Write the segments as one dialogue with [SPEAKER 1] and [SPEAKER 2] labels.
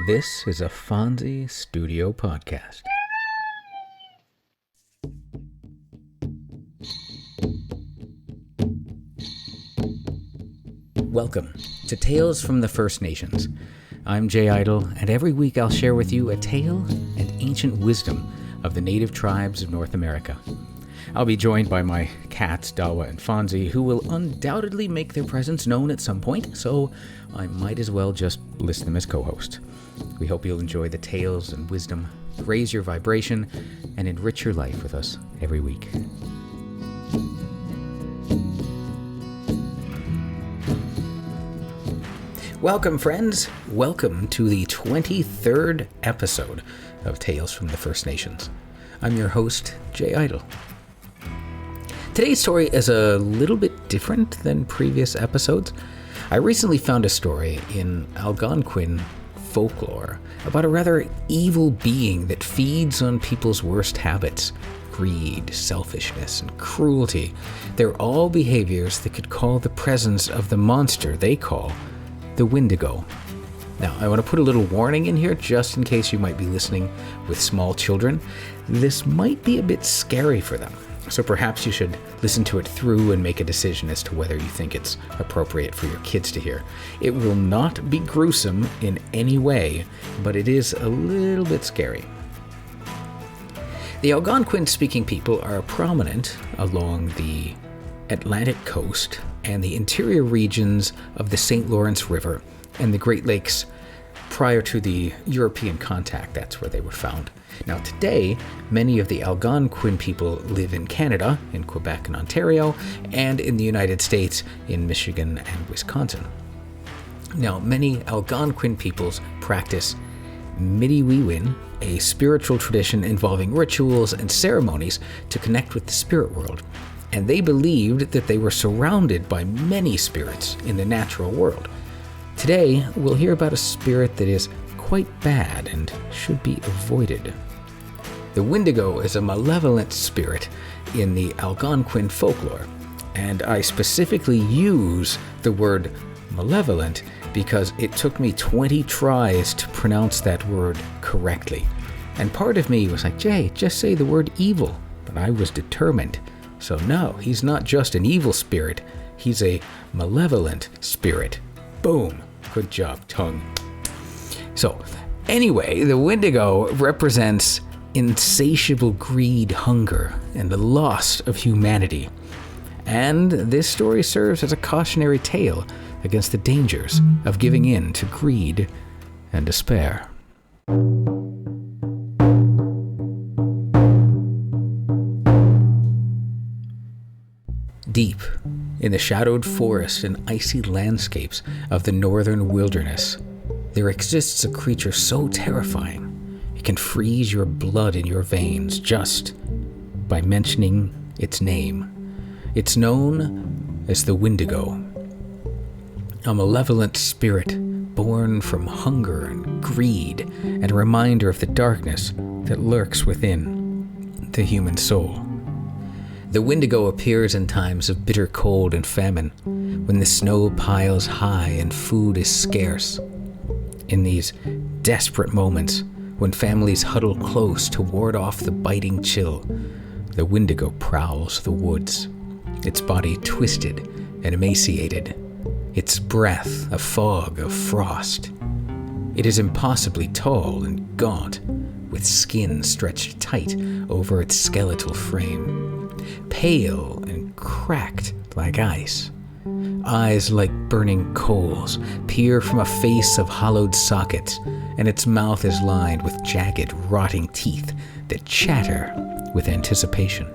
[SPEAKER 1] This is a Fonzie Studio podcast. Welcome to Tales from the First Nations. I'm Jay Idle, and every week I'll share with you a tale and ancient wisdom of the native tribes of North America. I'll be joined by my cats, Dawa and Fonzie, who will undoubtedly make their presence known at some point, so I might as well just list them as co-hosts. We hope you'll enjoy the tales and wisdom, raise your vibration, and enrich your life with us every week. Welcome, friends. Welcome to the 23rd episode of Tales from the First Nations. I'm your host, Jay Idle. Today's story is a little bit different than previous episodes. I recently found a story in Algonquin folklore about a rather evil being that feeds on people's worst habits: greed, selfishness, and cruelty. They're all behaviors that could call the presence of the monster they call the Wendigo. Now, I want to put a little warning in here just in case you might be listening with small children. This might be a bit scary for them, so perhaps you should listen to it through and make a decision as to whether you think it's appropriate for your kids to hear. It will not be gruesome in any way, but it is a little bit scary. The Algonquin-speaking people are prominent along the Atlantic coast and the interior regions of the St. Lawrence River and the Great Lakes. Prior to the European contact, that's where they were found. Now today, many of the Algonquin people live in Canada, in Quebec and Ontario, and in the United States, in Michigan and Wisconsin. Now, many Algonquin peoples practice Midiwiwin, a spiritual tradition involving rituals and ceremonies to connect with the spirit world. And they believed that they were surrounded by many spirits in the natural world. Today, we'll hear about a spirit that is quite bad and should be avoided. The Wendigo is a malevolent spirit in the Algonquin folklore, and I specifically use the word malevolent because it took me 20 tries to pronounce that word correctly. And part of me was like, Jay, just say the word evil, but I was determined. So no, he's not just an evil spirit, he's a malevolent spirit. Boom. Good job, tongue. So, anyway, the Wendigo represents insatiable greed, hunger, and the loss of humanity. And this story serves as a cautionary tale against the dangers of giving in to greed and despair. Deep in the shadowed forest and icy landscapes of the northern wilderness, there exists a creature so terrifying it can freeze your blood in your veins just by mentioning its name. It's known as the Wendigo, a malevolent spirit born from hunger and greed and a reminder of the darkness that lurks within the human soul. The Wendigo appears in times of bitter cold and famine, when the snow piles high and food is scarce. In these desperate moments, when families huddle close to ward off the biting chill, the Wendigo prowls the woods, its body twisted and emaciated, its breath a fog of frost. It is impossibly tall and gaunt, with skin stretched tight over its skeletal frame. Pale and cracked like ice. Eyes like burning coals peer from a face of hollowed sockets, and its mouth is lined with jagged, rotting teeth that chatter with anticipation.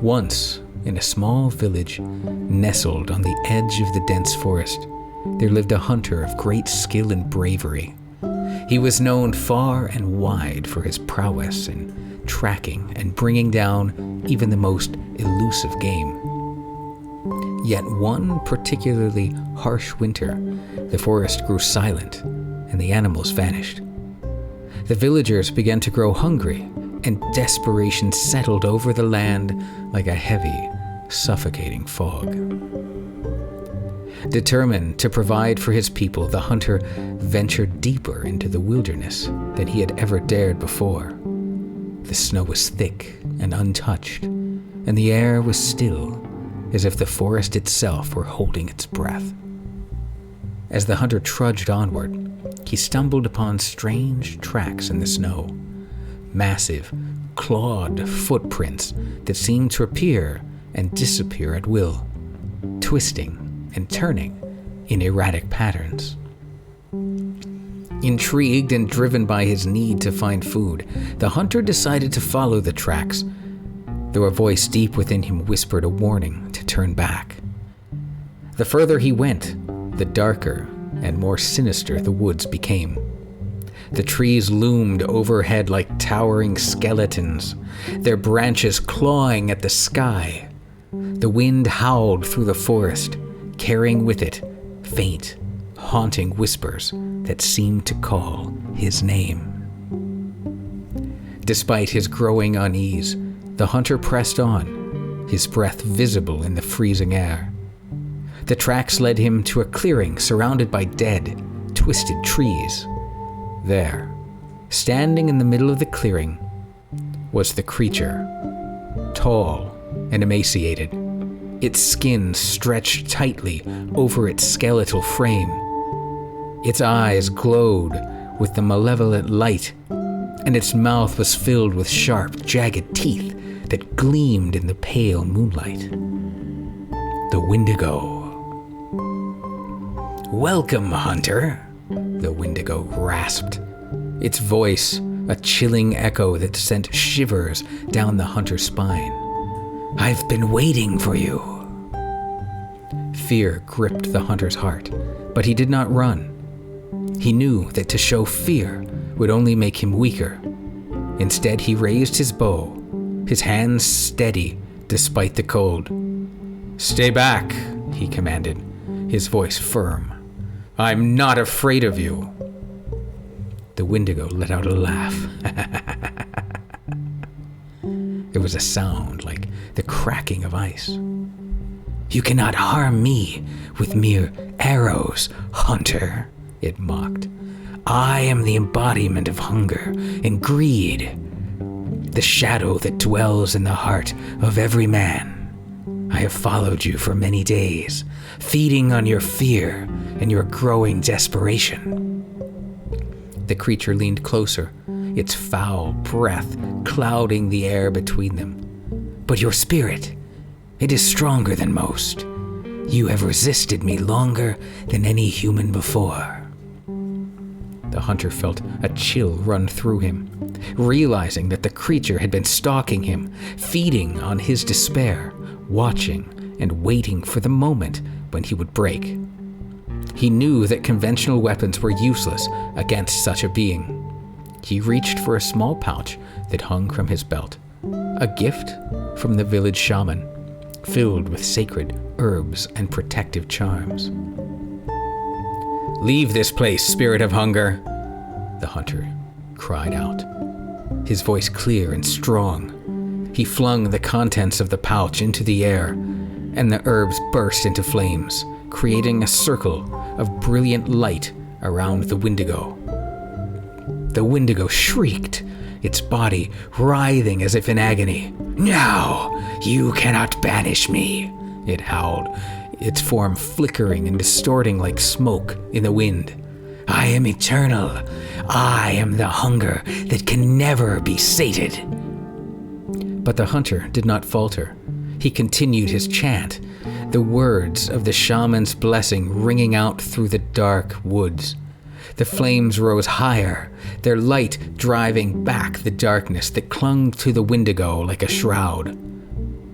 [SPEAKER 1] Once, in a small village nestled on the edge of the dense forest, there lived a hunter of great skill and bravery. He was known far and wide for his prowess in tracking and bringing down even the most elusive game. Yet one particularly harsh winter, the forest grew silent and the animals vanished. The villagers began to grow hungry, and desperation settled over the land like a heavy, suffocating fog. Determined to provide for his people, the hunter ventured deeper into the wilderness than he had ever dared before. The snow was thick and untouched, and the air was still, as if the forest itself were holding its breath. As the hunter trudged onward, he stumbled upon strange tracks in the snow, massive, clawed footprints that seemed to appear and disappear at will, twisting and turning in erratic patterns. Intrigued and driven by his need to find food, the hunter decided to follow the tracks, though a voice deep within him whispered a warning to turn back. The further he went, the darker and more sinister the woods became. The trees loomed overhead like towering skeletons, their branches clawing at the sky. The wind howled through the forest, carrying with it faint, haunting whispers that seemed to call his name. Despite his growing unease, the hunter pressed on, his breath visible in the freezing air. The tracks led him to a clearing surrounded by dead, twisted trees. There, standing in the middle of the clearing, was the creature, tall and emaciated, its skin stretched tightly over its skeletal frame. Its eyes glowed with the malevolent light, and its mouth was filled with sharp, jagged teeth that gleamed in the pale moonlight. The Wendigo. "Welcome, hunter," the Wendigo rasped, its voice a chilling echo that sent shivers down the hunter's spine. "I've been waiting for you." Fear gripped the hunter's heart, but he did not run. He knew that to show fear would only make him weaker. Instead, he raised his bow, his hands steady despite the cold. "Stay back," he commanded, his voice firm. "I'm not afraid of you." The Wendigo let out a laugh. It was a sound like the cracking of ice. "You cannot harm me with mere arrows, hunter," it mocked. "I am the embodiment of hunger and greed, the shadow that dwells in the heart of every man. I have followed you for many days, feeding on your fear and your growing desperation." The creature leaned closer, its foul breath clouding the air between them. "But your spirit, it is stronger than most. You have resisted me longer than any human before." The hunter felt a chill run through him, realizing that the creature had been stalking him, feeding on his despair, watching and waiting for the moment when he would break. He knew that conventional weapons were useless against such a being. He reached for a small pouch that hung from his belt, a gift from the village shaman, filled with sacred herbs and protective charms. "Leave this place, spirit of hunger," the hunter cried out, his voice clear and strong. He flung the contents of the pouch into the air, and the herbs burst into flames, creating a circle of brilliant light around the Wendigo. The Wendigo shrieked, its body writhing as if in agony. "Now, you cannot banish me," it howled, its form flickering and distorting like smoke in the wind. "I am eternal. I am the hunger that can never be sated." But the hunter did not falter. He continued his chant, the words of the shaman's blessing ringing out through the dark woods. The flames rose higher, their light driving back the darkness that clung to the Wendigo like a shroud.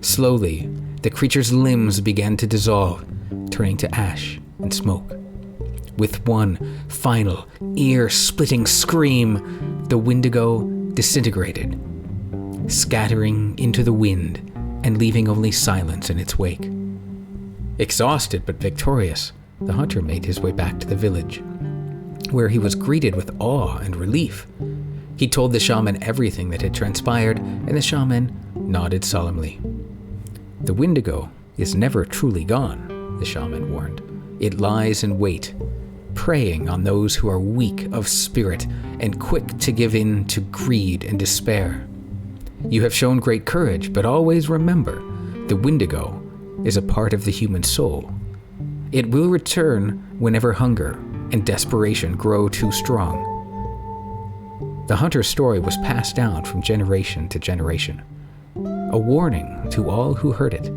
[SPEAKER 1] Slowly, the creature's limbs began to dissolve, turning to ash and smoke. With one final, ear-splitting scream, the Wendigo disintegrated, scattering into the wind and leaving only silence in its wake. Exhausted but victorious, the hunter made his way back to the village, where he was greeted with awe and relief. He told the shaman everything that had transpired, and the shaman nodded solemnly. "The Wendigo is never truly gone," the shaman warned. It lies in wait, preying on those who are weak of spirit and quick to give in to greed and despair. You have shown great courage, but always remember, the Wendigo is a part of the human soul. It will return whenever hunger and desperation grow too strong. The hunter's story was passed down from generation to generation, a warning to all who heard it.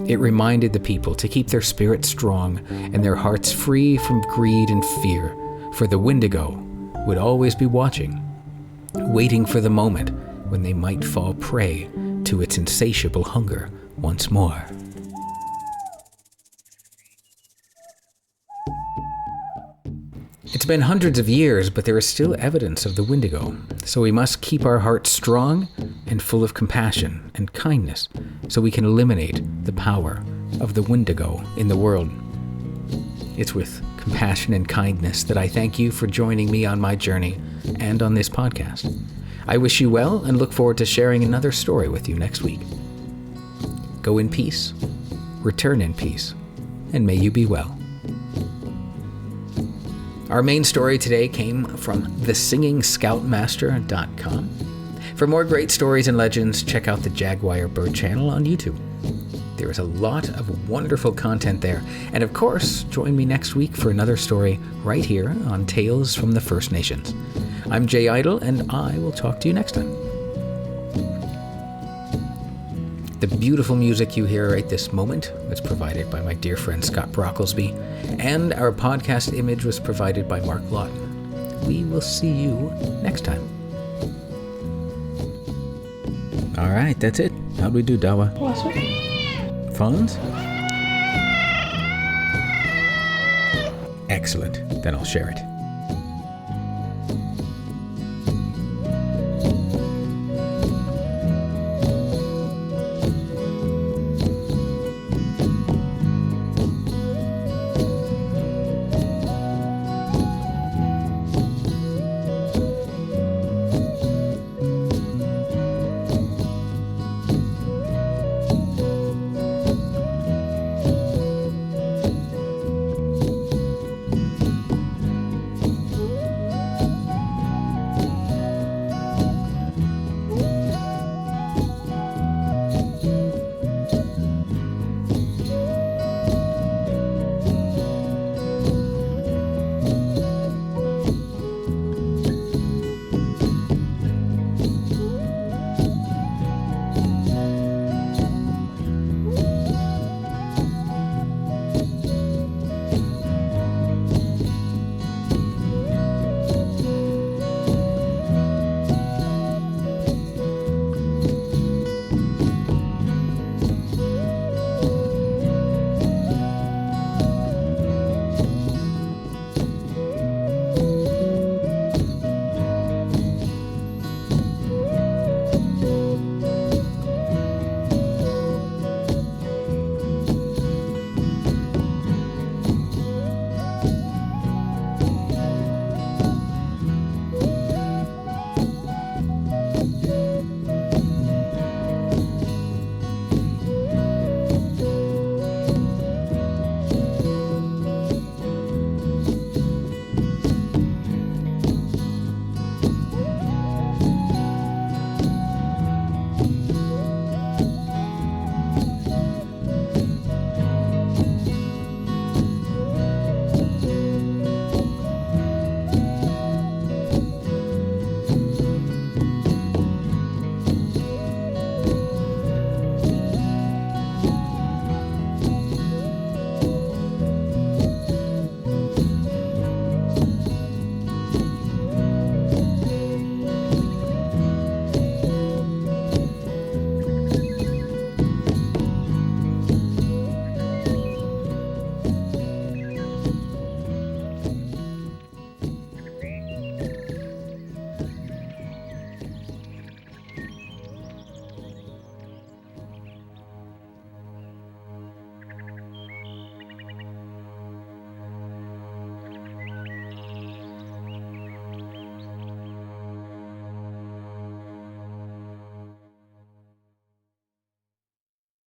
[SPEAKER 1] It reminded the people to keep their spirits strong and their hearts free from greed and fear, for the Wendigo would always be watching, waiting for the moment when they might fall prey to its insatiable hunger once more. It's been hundreds of years, but there is still evidence of the Wendigo, so we must keep our hearts strong and full of compassion and kindness so we can eliminate the power of the Wendigo in the world. It's with compassion and kindness that I thank you for joining me on my journey and on this podcast. I wish you well and look forward to sharing another story with you next week. Go in peace, return in peace, and may you be well. Our main story today came from thesingingscoutmaster.com. For more great stories and legends, check out the Jaguar Bird channel on YouTube. There is a lot of wonderful content there. And of course, join me next week for another story right here on Tales from the First Nations. I'm Jay Idle, and I will talk to you next time. The beautiful music you hear right this moment was provided by my dear friend Scott Brocklesby, and our podcast image was provided by Mark Lawton. We will see you next time. All right, that's it. How'd we do, Dawa? Phones? Excellent. Then I'll share it.